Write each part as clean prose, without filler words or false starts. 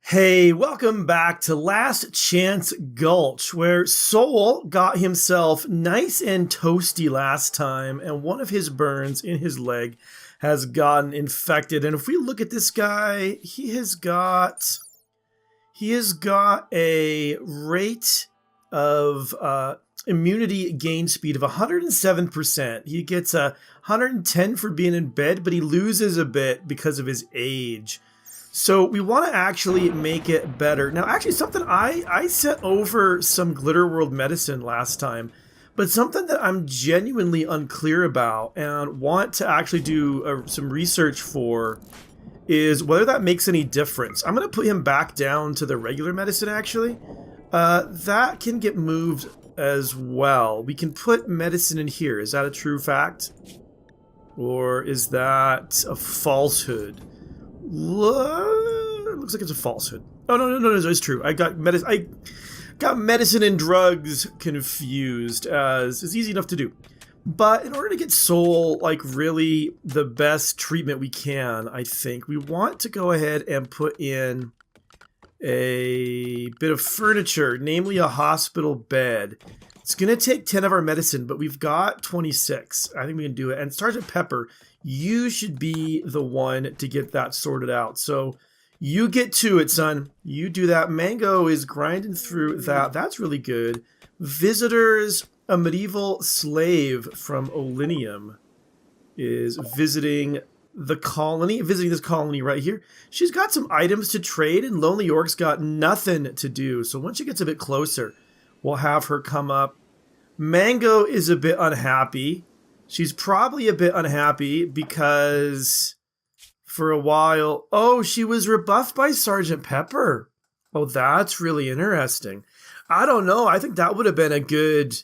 Hey, welcome back to Last Chance Gulch, where Soul got himself nice and toasty last time, and one of his burns in his leg has gotten infected. And if we look at this guy, he has got a rate of immunity gain speed of 107%. He gets 110 for being in bed, but he loses a bit because of his age. So we want to actually make it better. Now, actually, something I sent over some Glitter World medicine last time, but something that I'm genuinely unclear about and want to actually do some research for is whether that makes any difference. I'm going to put him back down to the regular medicine, actually. That can get moved as well. We can put medicine in here. Is that a true fact? Or is that a falsehood? Looks like it's a falsehood. Oh, no, it's true. I got medicine and drugs confused, as is easy enough to do. But in order to get Soul, like, really the best treatment we can, I think, we want to go ahead and put in a bit of furniture, namely a hospital bed. It's going to take 10 of our medicine, but we've got 26. I think we can do it. And Sergeant Pepper, you should be the one to get that sorted out. So you get to it, son. You do that. Mango is grinding through that. That's really good. Visitors, a medieval slave from Olinium is visiting this colony right here. She's got some items to trade, and Lonely York's got nothing to do. So once she gets a bit closer, we'll have her come up. Mango is a bit unhappy. She's probably a bit unhappy because for a while, she was rebuffed by Sergeant Pepper. Oh, that's really interesting. I don't know. I think that would have been a good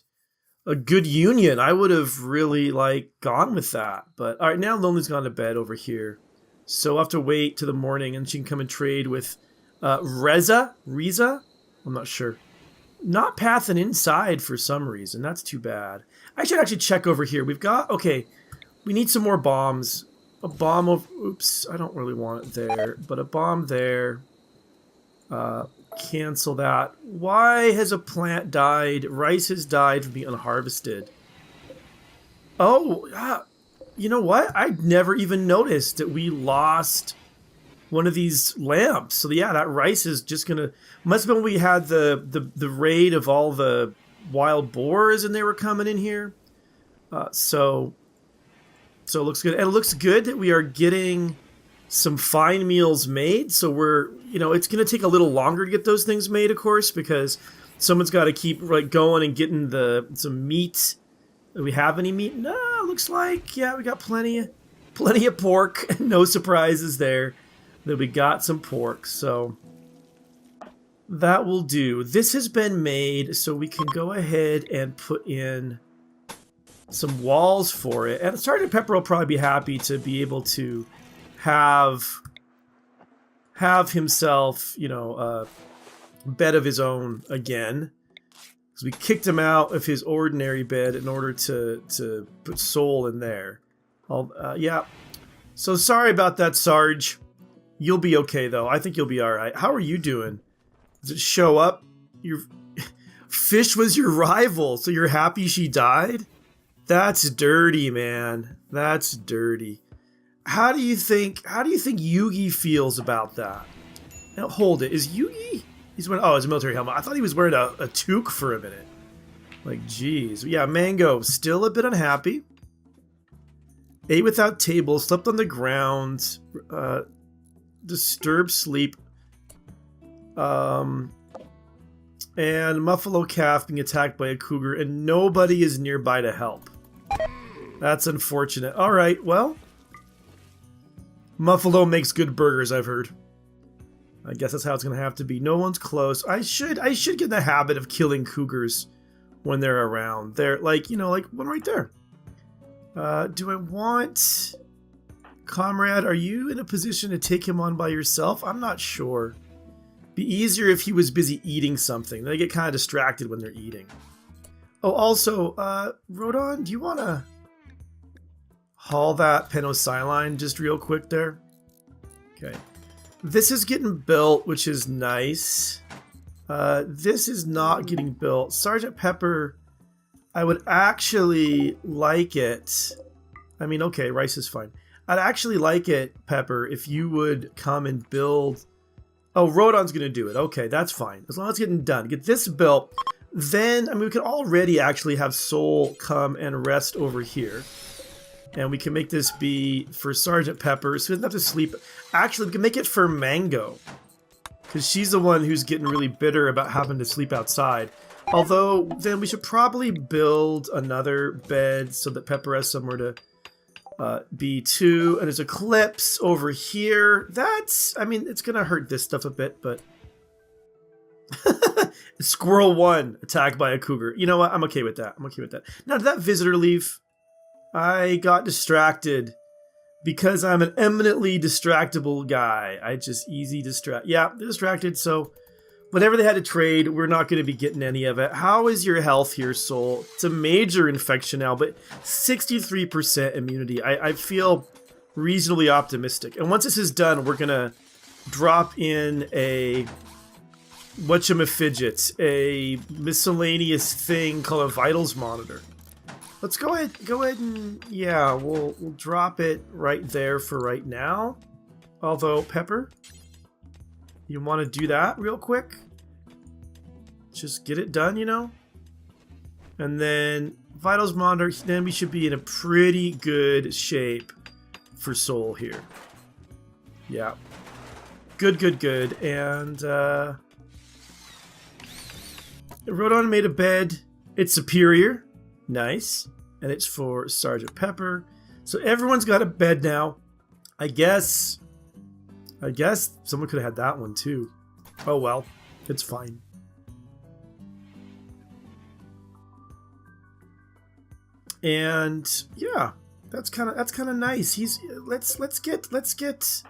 union. I would have really gone with that. But all right, now Lonely's gone to bed over here. So we'll have to wait till the morning and she can come and trade with Riza? I'm not sure. Not pathing inside for some reason. That's too bad. I should actually check over here. We need some more bombs. A bomb of, oops, I don't really want it there, but a bomb there. Cancel that. Why has a plant died? Rice has died from being unharvested. Oh, you know what? I never even noticed that we lost one of these lamps. So yeah, that rice is just gonna, must have been when we had the raid of all the wild boars and they were coming in here. So it looks good. And it looks good that we are getting some fine meals made. So we're, it's going to take a little longer to get those things made, of course, because someone's got to keep going and getting some meat. Do we have any meat? No, looks like, yeah, we got plenty of pork. No surprises there. That we got some pork. So that will do. This has been made, so we can go ahead and put in some walls for it. And Sergeant Pepper will probably be happy to be able to have himself, a bed of his own again. Because we kicked him out of his ordinary bed in order to put Soul in there. Yeah. So sorry about that, Sarge. You'll be okay, though. I think you'll be all right. How are you doing? Does it show up? Your fish was your rival, so you're happy she died? That's dirty, man. That's dirty. How do you think Yugi feels about that? Now, hold it. Is Yugi? He's wearing, it's a military helmet. I thought he was wearing a toque for a minute. Geez. Yeah, Mango, still a bit unhappy. Ate without table, slept on the ground, disturbed sleep, and Muffalo Calf being attacked by a cougar, and nobody is nearby to help. That's unfortunate. All right, well, Muffalo makes good burgers, I've heard. I guess that's how it's gonna have to be. No one's close. I should get in the habit of killing cougars when they're around. They're like one right there. Do I want... Comrade, are you in a position to take him on by yourself? I'm not sure. Be easier if he was busy eating something. They get kind of distracted when they're eating. Oh, also, Rodon, do you want to haul that penicillin just real quick there? Okay. This is getting built, which is nice. This is not getting built. Sergeant Pepper, I would actually like it. I mean, okay, rice is fine. I'd actually like it, Pepper, if you would come and build... Oh, Rodon's going to do it. Okay, that's fine. As long as it's getting done. Get this built. Then, I mean, we could already actually have Soul come and rest over here. And we can make this be for Sergeant Pepper, so he doesn't have to sleep. Actually, we can make it for Mango, because she's the one who's getting really bitter about having to sleep outside. Although, then we should probably build another bed so that Pepper has somewhere to be too. And there's Eclipse over here. That's, I mean, it's going to hurt this stuff a bit, but... Squirrel 1 attacked by a cougar. You know what? I'm okay with that. I'm okay with that. Now, did that visitor leave? I got distracted because I'm an eminently distractible guy. I just easy distract. Yeah, they're distracted. So whatever they had to trade, we're not going to be getting any of it. How is your health here, Soul? It's a major infection now, but 63% immunity. I feel reasonably optimistic. And once this is done, we're going to drop in a... whatchamafidget, a miscellaneous thing called a vitals monitor. Let's go ahead and, yeah, we'll drop it right there for right now. Although, Pepper, you want to do that real quick? Just get it done, you know? And then, vitals monitor, then we should be in a pretty good shape for Soul here. Yeah. Good. And, Rodon made a bed. It's superior. Nice. And it's for Sergeant Pepper. So everyone's got a bed now. I guess someone could have had that one too. Oh well. It's fine. And yeah, that's kind of nice. Let's get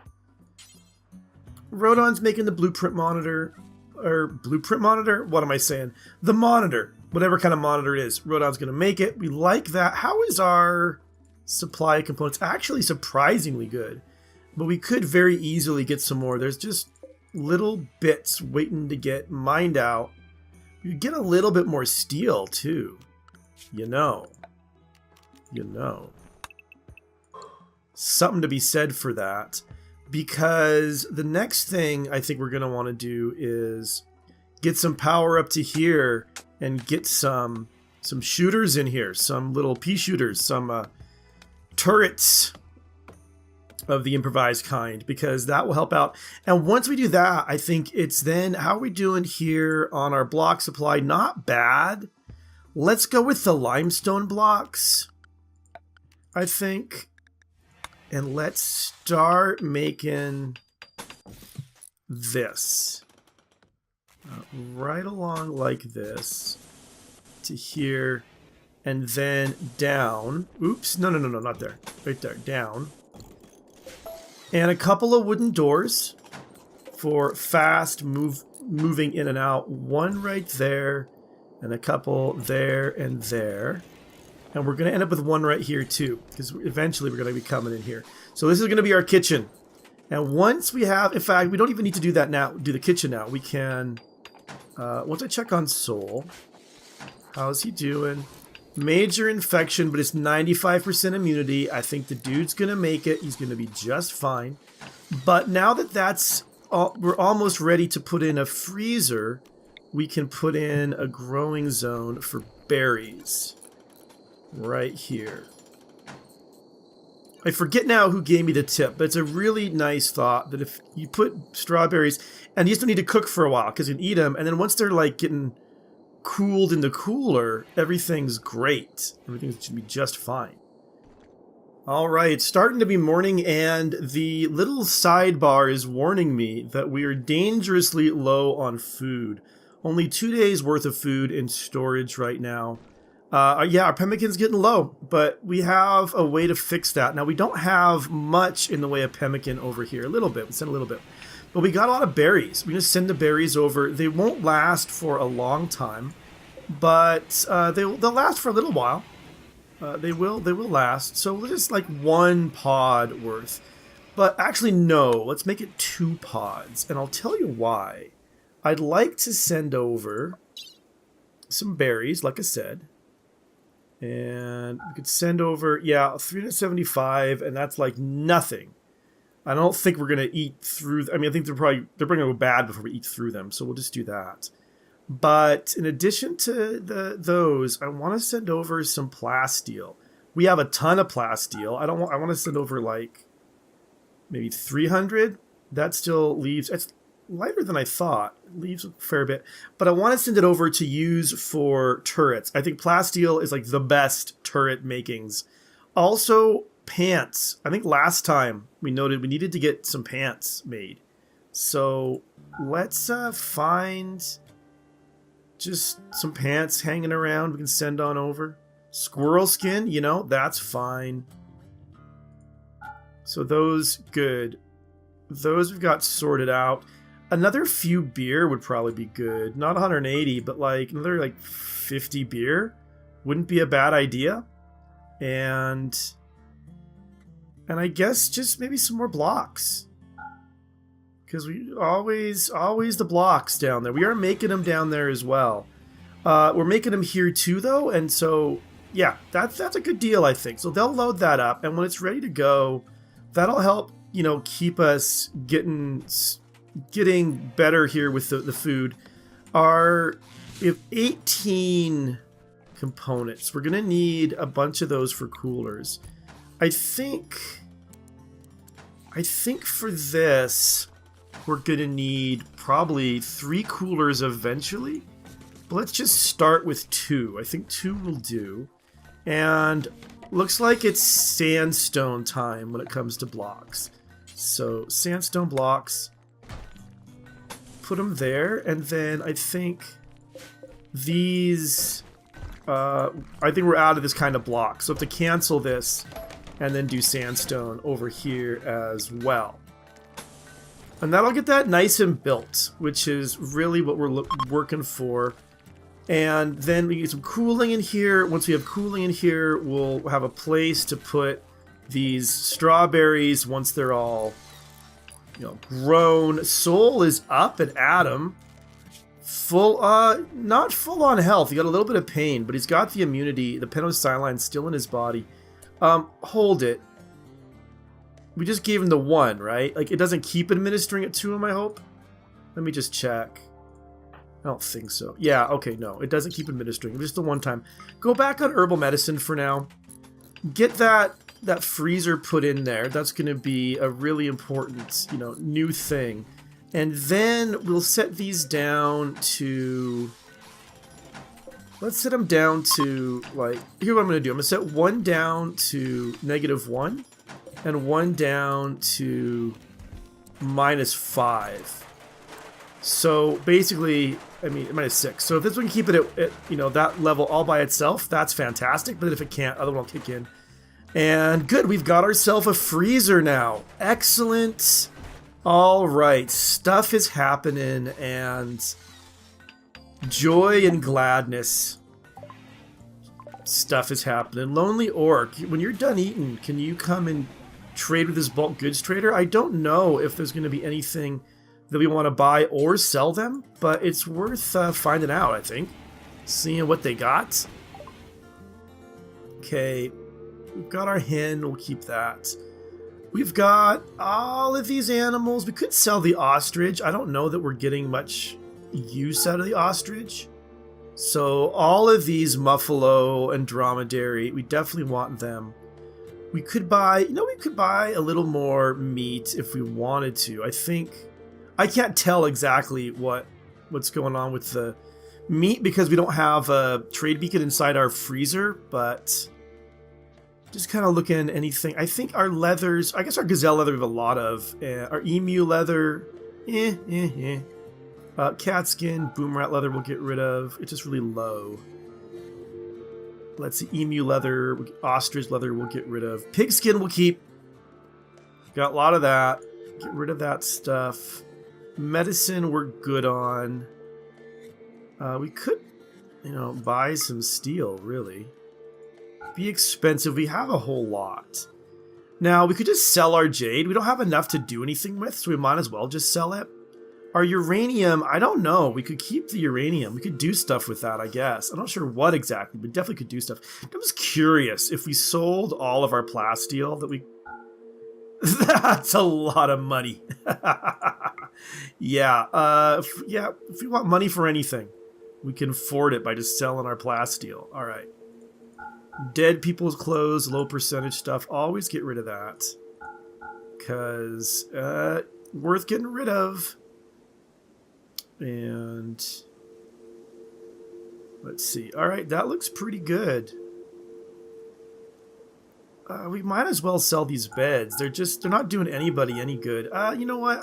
Rodon's making the blueprint monitor. Or blueprint monitor? What am I saying? The monitor. Whatever kind of monitor it is. Rodon's going to make it. We like that. How is our supply of components? Actually surprisingly good. But we could very easily get some more. There's just little bits waiting to get mined out. You get a little bit more steel too. You know. Something to be said for that. Because the next thing I think we're going to want to do is get some power up to here and get some shooters in here, some little pea shooters, some turrets of the improvised kind, because that will help out. And once we do that, I think it's then, how are we doing here on our block supply? Not bad. Let's go with the limestone blocks, I think. And let's start making this. Right along like this to here. And then down. Oops. No, not there. Right there. Down. And a couple of wooden doors for fast moving in and out. One right there. And a couple there and there. And we're going to end up with one right here too, because eventually we're going to be coming in here. So this is going to be our kitchen. And once we have, in fact, we don't even need to do that now, do the kitchen now. We can, once I check on Soul, how's he doing? Major infection, but it's 95% immunity. I think the dude's going to make it. He's going to be just fine. But now that that's, we're almost ready to put in a freezer, we can put in a growing zone for berries. Right here. I forget now who gave me the tip, but it's a really nice thought that if you put strawberries, and you just don't need to cook for a while because you can eat them, and then once they're like getting cooled in the cooler, everything's great. Everything should be just fine. All right, it's starting to be morning, and the little sidebar is warning me that we are dangerously low on food. Only 2 days worth of food in storage right now. Yeah, our pemmican's getting low, but we have a way to fix that. Now, we don't have much in the way of pemmican over here. A little bit. We sent a little bit. But we got a lot of berries. We're going to send the berries over. They won't last for a long time, but they'll last for a little while. They will last. So we'll just like one pod worth. But actually, no. Let's make it 2 pods, and I'll tell you why. I'd like to send over some berries, like I said. And we could send over, yeah, 375, and that's like nothing. I don't think we're going to eat through... I mean, I think they're going to go bad before we eat through them, so we'll just do that. But in addition to those, I want to send over some plasteel. We have a ton of plasteel. I want to send over like maybe 300. That still leaves... It's lighter than I thought. It leaves a fair bit. But I want to send it over to use for turrets. I think plasteel is like the best turret makings. Also, pants. I think last time we noted we needed to get some pants made. So let's find just some pants hanging around we can send on over. Squirrel skin, you know, that's fine. So those, good. Those we've got sorted out. Another few beer would probably be good. Not 180, but like another like 50 beer wouldn't be a bad idea. And I guess just maybe some more blocks. Because we always the blocks down there. We are making them down there as well. We're making them here too, though. And so, yeah, that's a good deal, I think. So they'll load that up. And when it's ready to go, that'll help, you know, keep us getting better here with the food. We have 18 components. We're going to need a bunch of those for coolers. I think for this, we're going to need probably 3 coolers eventually. But let's just start with 2. I think 2 will do. And looks like it's sandstone time when it comes to blocks. So sandstone blocks. Put them there. And then I think these... I think we're out of this kind of block. So I have to cancel this and then do sandstone over here as well. And that'll get that nice and built, which is really what we're working for. And then we get some cooling in here. Once we have cooling in here, we'll have a place to put these strawberries once they're all, you know, grown. Soul is up at Adam. Full, not full on health. He got a little bit of pain, but he's got the immunity. The penicillin's still in his body. Hold it. We just gave him the 1, right? Like, it doesn't keep administering it to him, I hope? Let me just check. I don't think so. Yeah, okay, no. It doesn't keep administering. It's just the 1 time. Go back on herbal medicine for now. Get that freezer put in there. That's going to be a really important, you know, new thing. And then we'll set these down to... Let's set them down to, like... Here's what I'm going to do. I'm going to set 1 down to -1. And 1 down to -5. So basically, I mean, -6. So if this one can keep it at, you know, that level all by itself, that's fantastic. But if it can't, other one will kick in. And good, we've got ourselves a freezer now. Excellent. All right, stuff is happening, and joy and gladness. Stuff is happening. Lonely Orc, when you're done eating, can you come and trade with this bulk goods trader? I don't know if there's going to be anything that we want to buy or sell them, but it's worth finding out, I think. Seeing what they got. Okay, we've got our hen, we'll keep that. We've got all of these animals. We could sell the ostrich. I don't know that we're getting much use out of the ostrich. So all of these muffalo and dromedary, we definitely want them. We could buy, you know, we could buy a little more meat if we wanted to. I think, I can't tell exactly what's going on with the meat because we don't have a trade beacon inside our freezer, but just kind of looking at anything. I think our leathers, I guess our gazelle leather we have a lot of. Our emu leather, cat skin, boom rat leather we'll get rid of. It's just really low. Let's see, emu leather, ostrich leather we'll get rid of. Pig skin we'll keep. Got a lot of that. Get rid of that stuff. Medicine we're good on. We could, you know, buy some steel, really. Be expensive. We have a whole lot. Now, we could just sell our jade. We don't have enough to do anything with, so we might as well just sell it. Our uranium, I don't know. We could keep the uranium. We could do stuff with that, I guess. I'm not sure what exactly, but definitely could do stuff. I'm just curious if we sold all of our plasteel that we... That's a lot of money. Yeah, if we want money for anything, we can afford it by just selling our plasteel. All right. Dead people's clothes, low percentage stuff. Always get rid of that. Because, worth getting rid of. And let's see. All right, that looks pretty good. We might as well sell these beds. They're not doing anybody any good. You know what?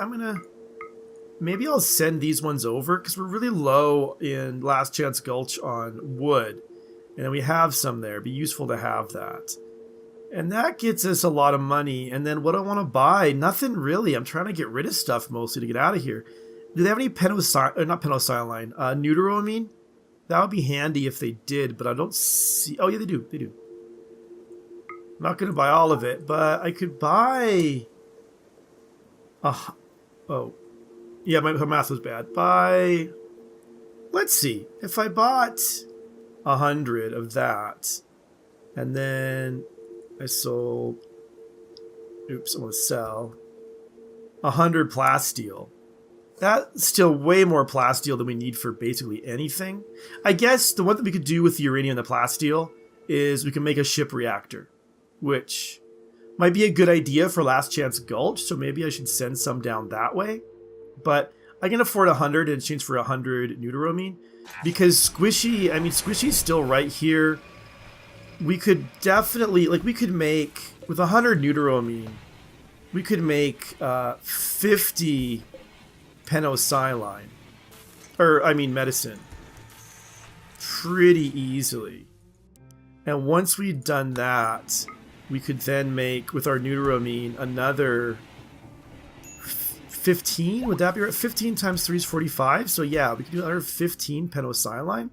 Maybe I'll send these ones over because we're really low in Last Chance Gulch on wood. And we have some there. It'd be useful to have that. And that gets us a lot of money. And then what do I want to buy? Nothing really. I'm trying to get rid of stuff mostly to get out of here. Do they have any not penicillin, neuteramine? That would be handy if they did, but I don't see... Oh, yeah, they do. They do. I'm not going to buy all of it, but I could buy... Oh. Yeah, my math was bad. Buy... Let's see. If I bought 100 of that, and then I sold... Oops, I want to sell 100 plasteel. That's still way more plasteel than we need for basically anything. I guess the one that we could do with the uranium and the plasteel is we can make a ship reactor, which might be a good idea for Last Chance Gulch, so maybe I should send some down that way. But I can afford 100 in exchange for 100 neuteramine, because Squishy's still right here. We could definitely, we could make, with 100 neuteramine, we could make 50 penicillin, medicine, pretty easily. And once we'd done that, we could then make, with our neuteramine, another 15? Would that be right? 15 times 3 is 45. So yeah, we could do another 15 penicillin.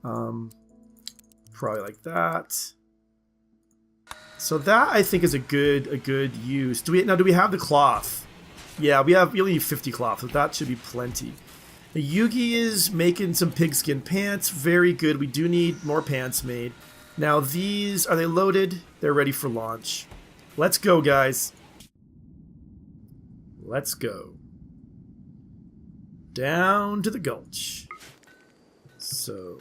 Probably like that. So that, I think, is a good use. Do we have the cloth? Yeah, we only need 50 cloth, so that should be plenty. Yugi is making some pigskin pants. Very good. We do need more pants made. Now these, are they loaded? They're ready for launch. Let's go, guys. Let's go. Down to the gulch. So,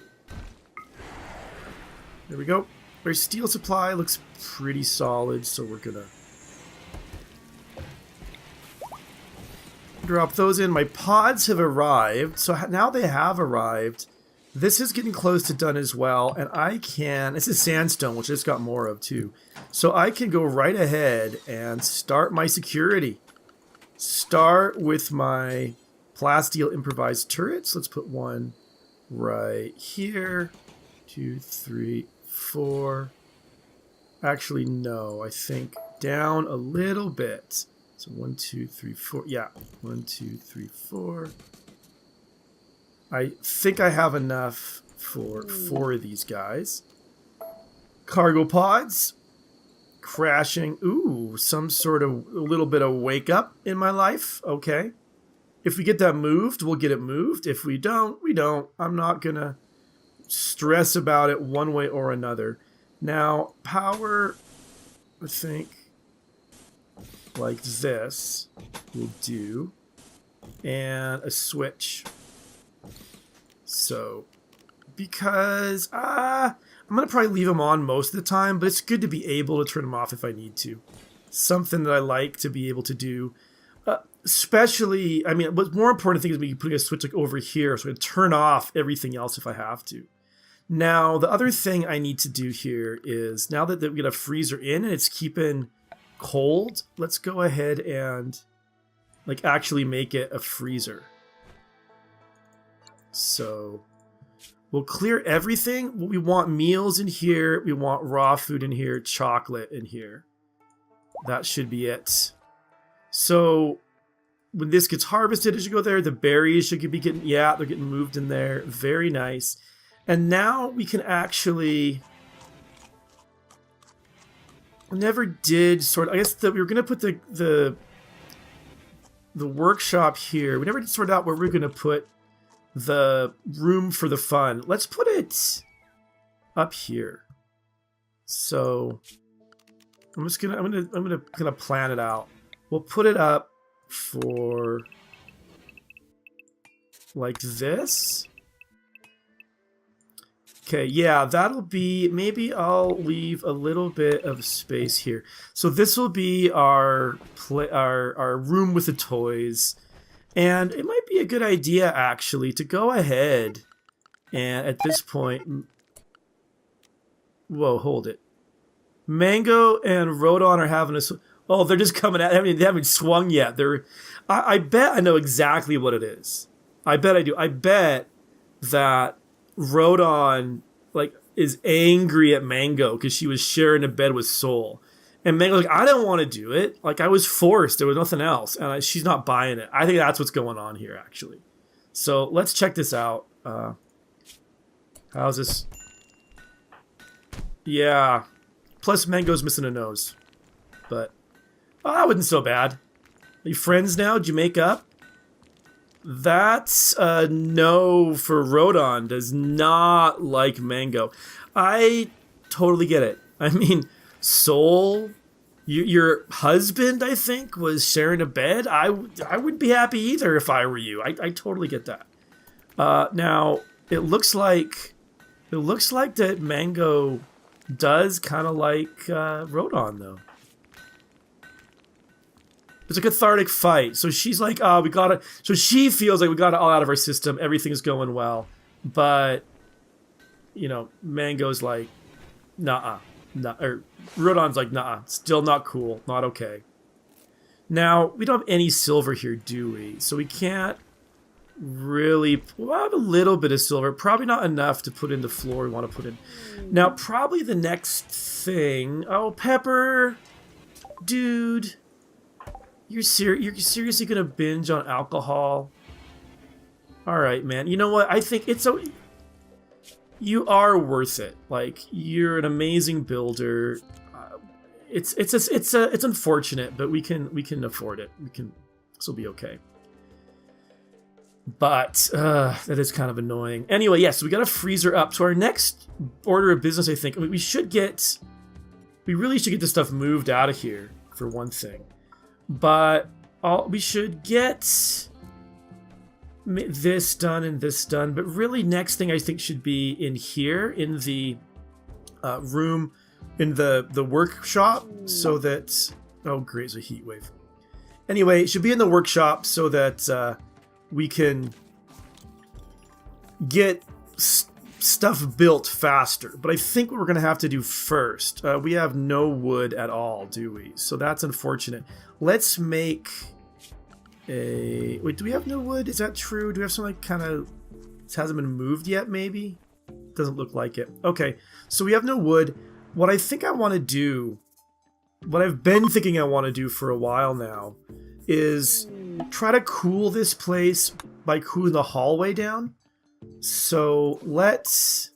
there we go. Our steel supply looks pretty solid, so we're gonna drop those in. My pods have arrived, so now they have arrived. This is getting close to done as well, and this is sandstone, which I just got more of too. So I can go right ahead and start my security. Start with my plasteel improvised turrets. Let's put one right here. 2, 3, 4. Actually, no, I think down a little bit. So 1, 2, 3, 4. Yeah, 1, 2, 3, 4. I think I have enough for 4 of these guys. Cargo pods. Crashing. Ooh, some sort of a little bit of wake up in my life. Okay. If we get that moved, we'll get it moved. If we don't, we don't. I'm not going to stress about it one way or another. Now, power, I think, like this will do. And a switch. So, because I'm going to probably leave them on most of the time, but it's good to be able to turn them off if I need to. Something that I like to be able to do. Especially, what's more important thing is me putting a switch like over here so I can turn off everything else if I have to. Now, the other thing I need to do here is, now that we got a freezer in and it's keeping cold, let's go ahead and actually make it a freezer. So we'll clear everything. We want meals in here. We want raw food in here. Chocolate in here. That should be it. So when this gets harvested, as you go there, the berries should be getting, yeah, they're getting moved in there. Very nice. And now we can actually never did sort of, I guess that we were going to put the workshop here. We never did sort out where we're going to put the room for the fun. Let's put it up here. So I'm gonna plan it out. We'll put it up for like this. Okay, yeah, that'll be, maybe I'll leave a little bit of space here. So this will be our room with the toys. And it might be a good idea, actually, to go ahead and at this point... Whoa, hold it. Mango and Rodon are having a... Oh, they're just coming at... I mean, they haven't swung yet. I bet I know exactly what it is. I bet I do. I bet that Rodon, like, is angry at Mango because she was sharing a bed with Soul. And Mango's like, I don't want to do it. Like, I was forced. There was nothing else. And she's not buying it. I think that's what's going on here, actually. So let's check this out. How's this? Yeah. Plus, Mango's missing a nose. But, oh, that wasn't so bad. Are you friends now? Did you make up? That's a no for Rodon. Does not like Mango. I totally get it. I mean... Soul, your husband, I think, was sharing a bed. I wouldn't be happy either if I were you. I totally get that. Now it looks like that Mango does kind of like Rodon though. It's a cathartic fight. So she's like, oh, we gotta. So she feels like we got it all out of our system. Everything's going well, but you know, Mango's like, nah. No, or Rodon's like, nah, still not cool, not okay. Now, we don't have any silver here, do we? So we can't really... We'll have a little bit of silver, probably not enough to put in the floor we want to put in. Now, probably the next thing... Oh, Pepper! Dude! You're seriously gonna binge on alcohol? Alright, man. You know what? I think it's a... You are worth it. Like, you're an amazing builder. It's unfortunate, but we can afford it. This will be okay. But that is kind of annoying. Anyway, yes, so we got a freezer up. So our next order of business, I think, we really should get this stuff moved out of here for one thing. But we should get this done and this done, but really next thing I think should be in here in the room in the workshop, so that oh great, it's a heat wave. Anyway, it should be in the workshop so that we can get stuff built faster. But I think what we're gonna have to do first, we have no wood at all, do we? So that's unfortunate. Let's make wait, do we have no wood? Is that true? Do we have some like kind of... This hasn't been moved yet, maybe? Doesn't look like it. Okay, so we have no wood. What I think I want to do, what I've been thinking I want to do for a while now, is try to cool this place by cooling the hallway down. So let's...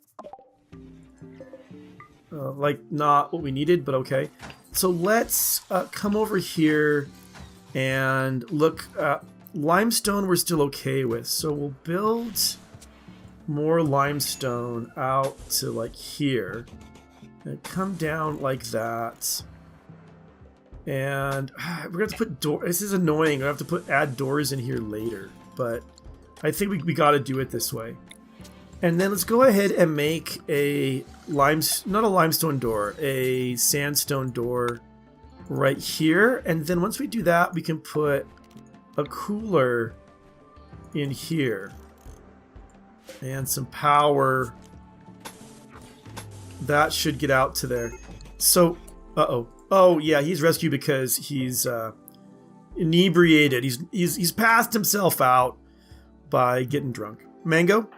like, not what we needed, but okay. So let's come over here and look, limestone we're still okay with. So we'll build more limestone out to like here. And come down like that. And we're gonna have to put doors. This is annoying. I have to add doors in here later. But I think we gotta do it this way. And then let's go ahead and make a not a limestone door, a sandstone door right here. And then once we do that, we can put a cooler in here and some power. That should get out to there. So oh yeah, he's rescued because he's inebriated. He's passed himself out by getting drunk. Mango?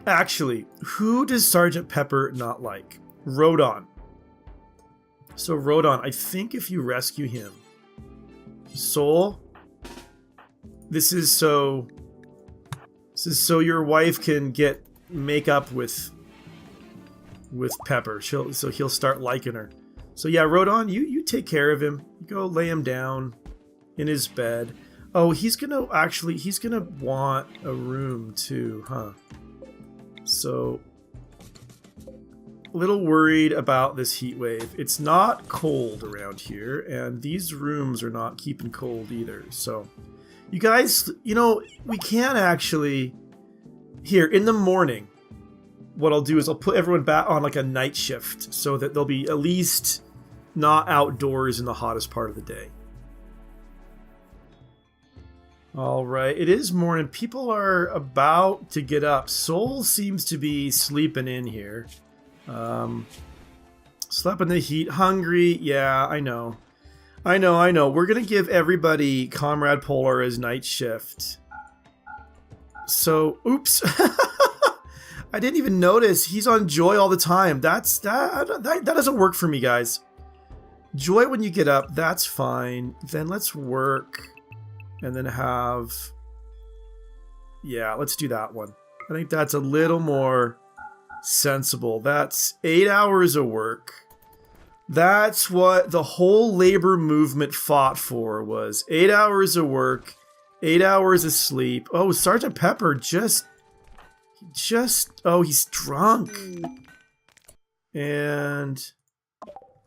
Actually, who does Sergeant Pepper not like? Rodon. So Rodon, I think if you rescue him, Soul, this is so your wife can make up with Pepper. He'll start liking her. So yeah, Rodon, you take care of him. Go lay him down in his bed. Oh, he's gonna want a room too, huh? So, a little worried about this heat wave. It's not cold around here, and these rooms are not keeping cold either. So, you guys, you know, we can actually, here, in the morning, what I'll do is I'll put everyone back on like a night shift so that they'll be at least not outdoors in the hottest part of the day. All right, it is morning. People are about to get up. Soul seems to be sleeping in here. Slept in the heat. Hungry. Yeah, I know. We're going to give everybody Comrade Polar as night shift. So, oops. I didn't even notice. He's on Joy all the time. That doesn't work for me, guys. Joy when you get up, that's fine. Then let's work. And then have... Yeah, let's do that one. I think that's a little more sensible. That's 8 hours of work. That's what the whole labor movement fought for, was 8 hours of work, 8 hours of sleep. Oh, Sergeant Pepper just... Oh, he's drunk. And...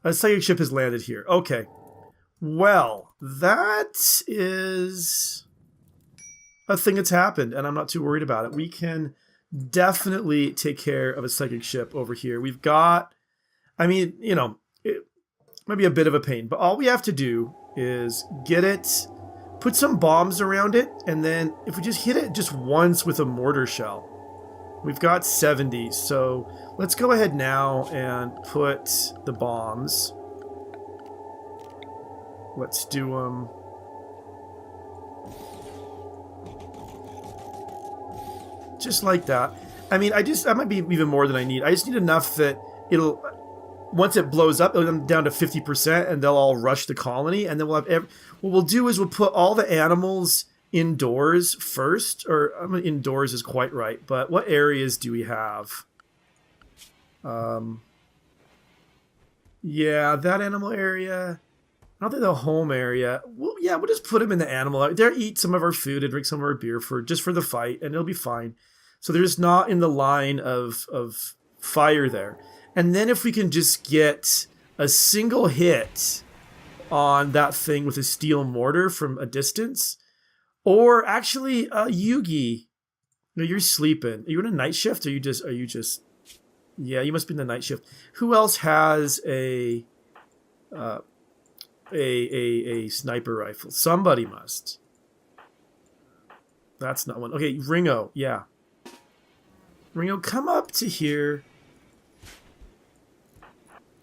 a psychic ship has landed here. Okay. Well, that is a thing that's happened, and I'm not too worried about it. We can definitely take care of a psychic ship over here. We've got, I mean, you know, it might be a bit of a pain, but all we have to do is get it, put some bombs around it, and then if we just hit it just once with a mortar shell, we've got 70. So let's go ahead now and put the bombs. Let's do them. Just like that. I mean, that might be even more than I need. I just need enough that it'll, once it blows up, it'll come down to 50% and they'll all rush the colony. And then we'll have, what we'll do is we'll put all the animals indoors first, or I mean, indoors is quite right, but what areas do we have? Yeah, that animal area. I don't think the home area. Well, yeah, we'll just put them in the animal area. They'll eat some of our food and drink some of our beer just for the fight, and it'll be fine. So they're just not in the line of fire there. And then if we can just get a single hit on that thing with a steel mortar from a distance, or actually, Yugi, no, you're sleeping. Are you in a night shift? Or are you just? Yeah, you must be in the night shift. Who else has a sniper rifle? Somebody must. That's not one. Okay, Ringo. Yeah. Ringo, come up to here.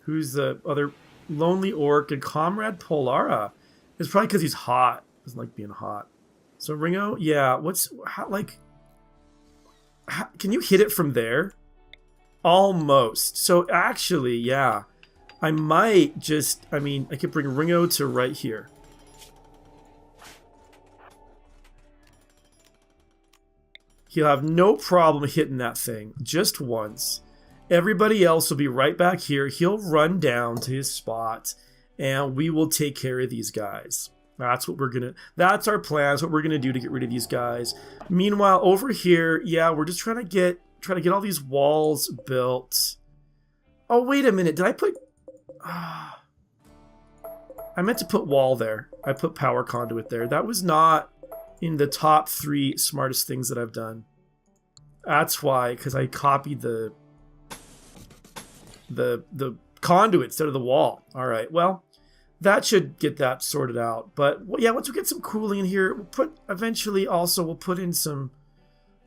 Who's the other lonely orc and Comrade Polara? It's probably because he's hot. Doesn't like being hot. So Ringo, yeah. Can you hit it from there? Almost. So actually, yeah. I might just, I could bring Ringo to right here. He'll have no problem hitting that thing just once. Everybody else will be right back here. He'll run down to his spot, and we will take care of these guys. That's our plan. That's what we're gonna do to get rid of these guys. Meanwhile, over here, yeah, we're just trying to get all these walls built. Oh, wait a minute. Did I put... I meant to put wall there. I put power conduit there. That was not in the top 3 smartest things that I've done. That's why, because I copied the conduit instead of the wall. All right, well, that should get that sorted out. But yeah, once we get some cooling in here, we'll put in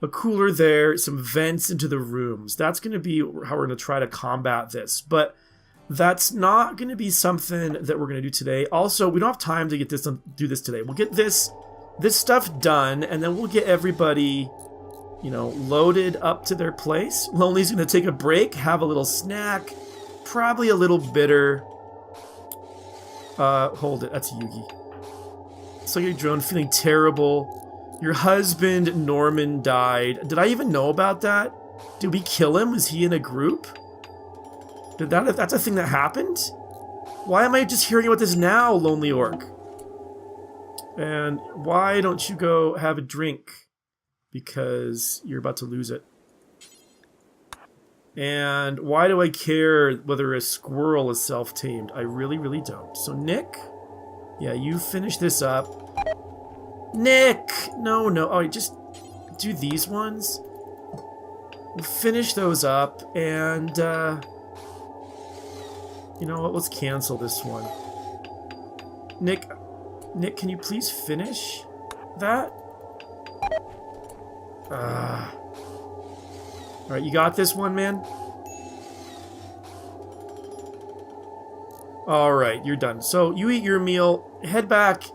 a cooler there, some vents into the rooms. That's going to be how we're going to try to combat this. But that's not going to be something that we're going to do today. Also, we don't have time to do this today. We'll get this stuff done, and then we'll get everybody, loaded up to their place. Lonely's going to take a break, have a little snack, probably a little bitter. Hold it. That's Yugi. So you're drone, feeling terrible. Your husband, Norman, died. Did I even know about that? Did we kill him? Was he in a group? That's a thing that happened? Why am I just hearing about this now, lonely orc? And why don't you go have a drink? Because you're about to lose it. And why do I care whether a squirrel is self-tamed? I really, really don't. So Nick, yeah, you finish this up. Nick! No. Oh, just do these ones. We'll finish those up, and, you know what? Let's cancel this one. Nick, can you please finish that? Alright, you got this one, man? Alright, you're done. So, you eat your meal, head back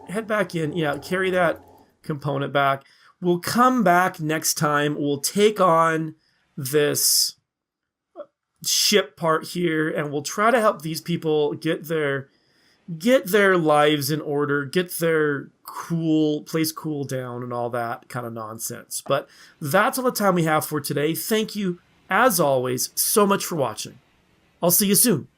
in. Yeah, carry that component back. We'll come back next time. We'll take on this ship part here, and we'll try to help these people get their lives in order, get their place cool down and all that kind of nonsense. But that's all the time we have for today. Thank you, as always, so much for watching. I'll see you soon.